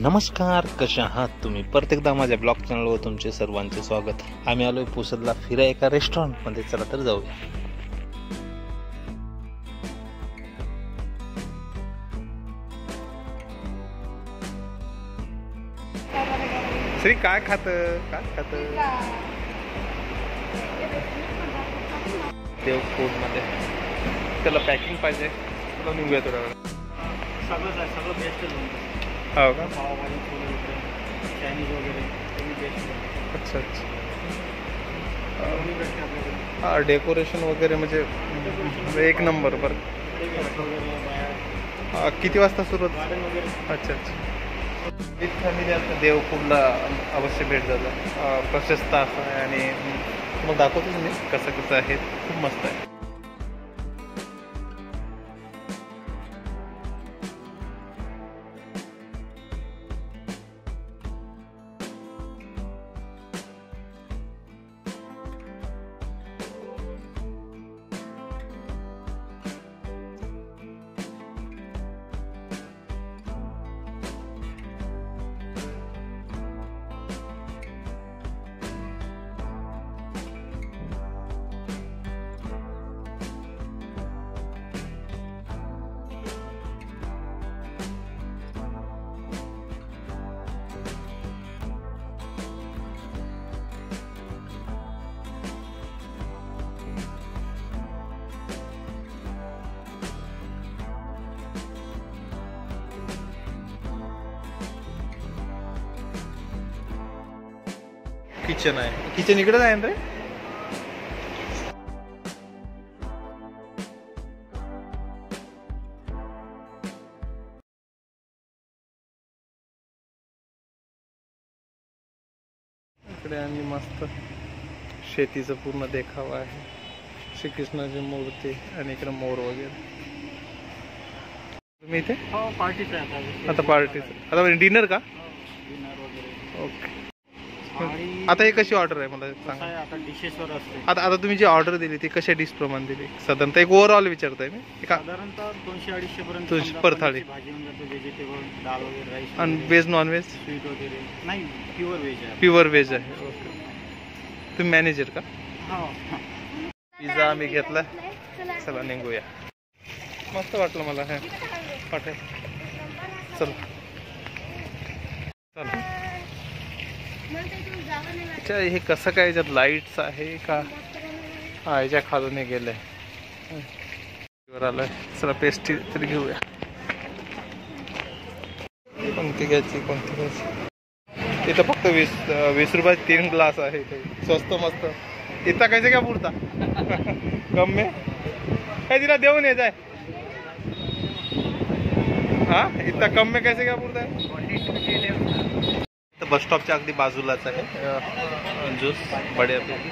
नमस्कार, कशा आहात तुम्ही? परत एकदा माझ्या ब्लॉग चॅनलवर तुमचे सर्वांचे स्वागत. आम्ही आलोय पुसदला फिराय एका रेस्टॉरंटमध्ये. चला तर जाऊया. श्री काय खात देव फूड मध्ये त्याला पॅकिंग पाहिजे. तुला निघूया थोड्या वेळ. सगळं बेस्ट हो का? पावभाजी चायनीज वगैरे बेस्ट. अच्छा. हा, डेकोरेशन वगैरे म्हणजे एक नंबर. बरं, किती वाजता सुरू होतं? अच्छा. विथ फॅमिली आता देवपूरला अवश्य भेट झाला. प्रशस्त असं आहे आणि तुम्हाला दाखवतोच मी कसं आहे. खूप मस्त आहे. किचन आहे. किचन इकडेच आहे ना रे? इकडे आणि मस्त शेतीचं पूर्ण देखावा आहे. श्रीकृष्णाची मूर्ती आणि इकडे मोर वगैरे. तुम्ही इथे पार्टीच आता आता डिनर का? डिनर वगैरे. ओके. आता हे कशी ऑर्डर आहे मला सांगा. आता डिशेसवर असते. आता तुम्ही जी ऑर्डर दिली ती कशा डिश प्रमाणे दिली? साधारणतः एक ओव्हरऑल विचारताय मी. साधारणतः 200-250 पर्यंत पर थाळी. भाजी होऊन जाते, व्हेजिटेबल, डाळ वगैरे, राईस आणि व्हेज नॉन व्हेज स्वीट वगैरे. नाही, प्युअर व्हेज आहे. प्युअर व्हेज आहे. ओके. तुम्ही मॅनेजर का? हो. पिझ्झा आम्ही घेतला. चला निघूया. मस्त वाटलं मला हे हॉटेल. चला. अच्छा, हे कसं काय? याच्यात लाईट्स आहे का? हा, याच्या खालून गेलंय. आलाय. चला पेस्ट्री तरी घेऊया. कोणती घ्यायची? इथं फक्त 20 रुपयात 3 ग्लास आहे. इथे स्वस्त मस्त. इथं कैसे क्या पुरता कम में काय तिला देऊन ये जाय. हा, इथं कम में कैसे क्या पुरता है? बस स्टॉपच्या अगदी बाजूलाच आहे ज्यूस बड्यापैकी.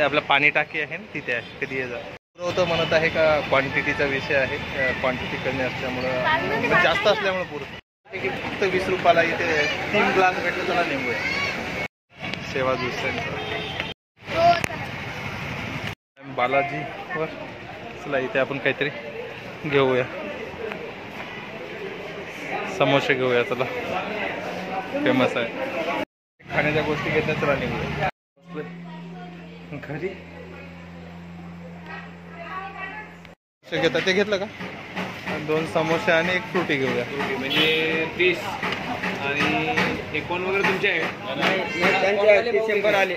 आपला पाणी टाकी आहे ना, तिथे आहे. कधी ये जा. पुरवतो म्हणत आहे का क्वांटिटीचा विषय आहे. क्वांटिटी कमी असल्यामुळं, जास्त असल्यामुळे पुरतं. फक्त 20 रुपयाला इथे 3 ग्लास भेटले. त्याला लिंबू आहे. सेवा ज्यूस सेंटर बालाजीवर. चला इथे आपण काहीतरी घेऊया. समोसे घेऊया. चला, फेमस आहे. खाण्याच्या गोष्टी घेतल्या. चला निघूया घरी. घेता ते घेतलं का? 2 समोसे आणि 1 फ्रुटी घेऊया. म्हणजे 30 आणि 1 वगैरे तुमचे आहे. 100 आले.